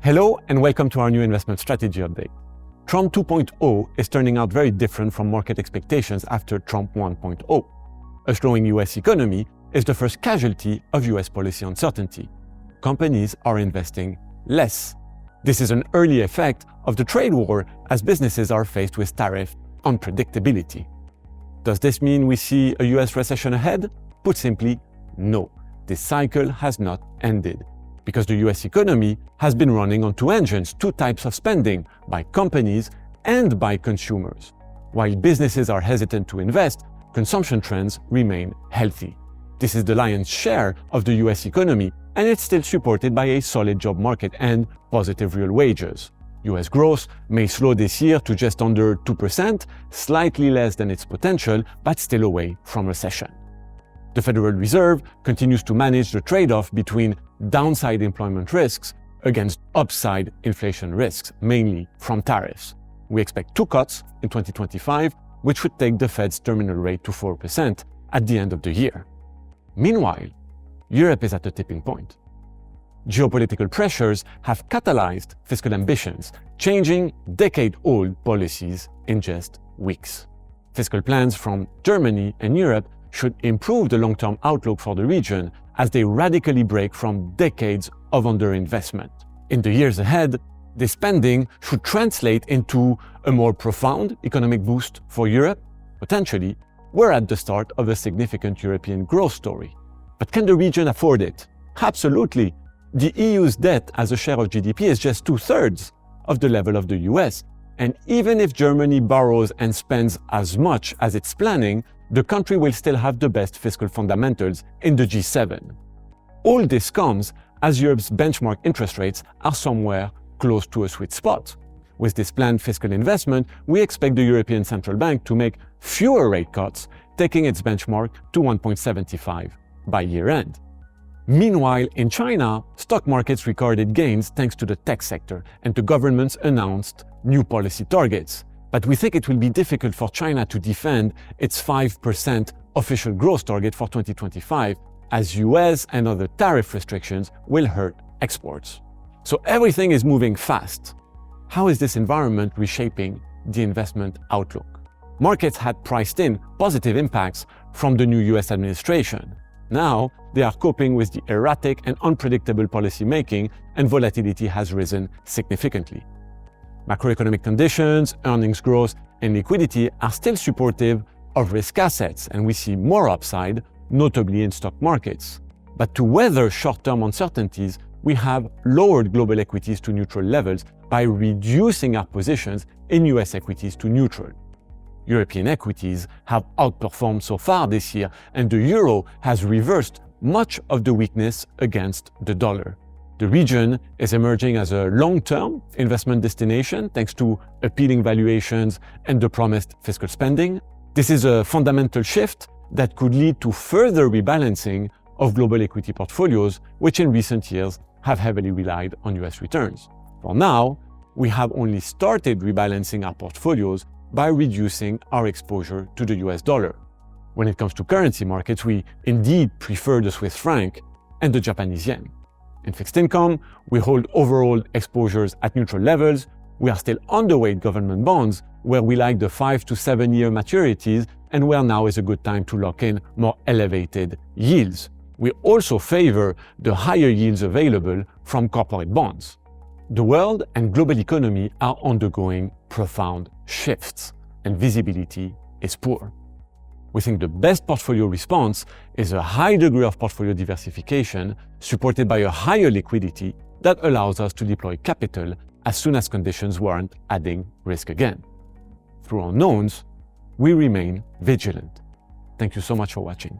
Hello and welcome to our new investment strategy update. Trump 2.0 is turning out very different from market expectations after Trump 1.0. A slowing US economy is the first casualty of US policy uncertainty. Companies are investing less. This is an early effect of the trade war as businesses are faced with tariff unpredictability. Does this mean we see a US recession ahead? Put simply, no. This cycle has not ended, because the US economy has been running on two engines, two types of spending, by companies and by consumers. While businesses are hesitant to invest, consumption trends remain healthy. This is the lion's share of the US economy, and it's still supported by a solid job market and positive real wages. US growth may slow this year to just under 2%, slightly less than its potential, but still away from recession. The Federal Reserve continues to manage the trade-off between downside employment risks against upside inflation risks, mainly from tariffs. We expect 2 cuts in 2025, which would take the Fed's terminal rate to 4% at the end of the year. Meanwhile, Europe is at a tipping point. Geopolitical pressures have catalyzed fiscal ambitions, changing decade-old policies in just weeks. Fiscal plans from Germany and Europe should improve the long-term outlook for the region as they radically break from decades of underinvestment. In the years ahead, this spending should translate into a more profound economic boost for Europe. Potentially, we're at the start of a significant European growth story. But can the region afford it? Absolutely. The EU's debt as a share of GDP is just 2/3 of the level of the US. And even if Germany borrows and spends as much as it's planning, the country will still have the best fiscal fundamentals in the G7. All this comes as Europe's benchmark interest rates are somewhere close to a sweet spot. With this planned fiscal investment, we expect the European Central Bank to make fewer rate cuts, taking its benchmark to 1.75 by year-end. Meanwhile, in China, stock markets recorded gains thanks to the tech sector, and the government's announced new policy targets. But we think it will be difficult for China to defend its 5% official growth target for 2025, as US and other tariff restrictions will hurt exports. So everything is moving fast. How is this environment reshaping the investment outlook? Markets had priced in positive impacts from the new US administration. Now, they are coping with the erratic and unpredictable policy making, and volatility has risen significantly. Macroeconomic conditions, earnings growth, and liquidity are still supportive of risk assets, and we see more upside, notably in stock markets. But to weather short-term uncertainties, we have lowered global equities to neutral levels by reducing our positions in US equities to neutral. European equities have outperformed so far this year, and the euro has reversed much of the weakness against the dollar. The region is emerging as a long-term investment destination thanks to appealing valuations and the promised fiscal spending. This is a fundamental shift that could lead to further rebalancing of global equity portfolios, which in recent years have heavily relied on US returns. For now, we have only started rebalancing our portfolios by reducing our exposure to the US dollar. When it comes to currency markets, we indeed prefer the Swiss franc and the Japanese yen. In fixed income, we hold overall exposures at neutral levels. We are still underweight government bonds, where we like the 5 to 7 year maturities, and where now is a good time to lock in more elevated yields. We also favor the higher yields available from corporate bonds. The world and global economy are undergoing profound shifts, and visibility is poor. We think the best portfolio response is a high degree of portfolio diversification supported by a higher liquidity that allows us to deploy capital as soon as conditions warrant adding risk again. Through unknowns, we remain vigilant. Thank you so much for watching.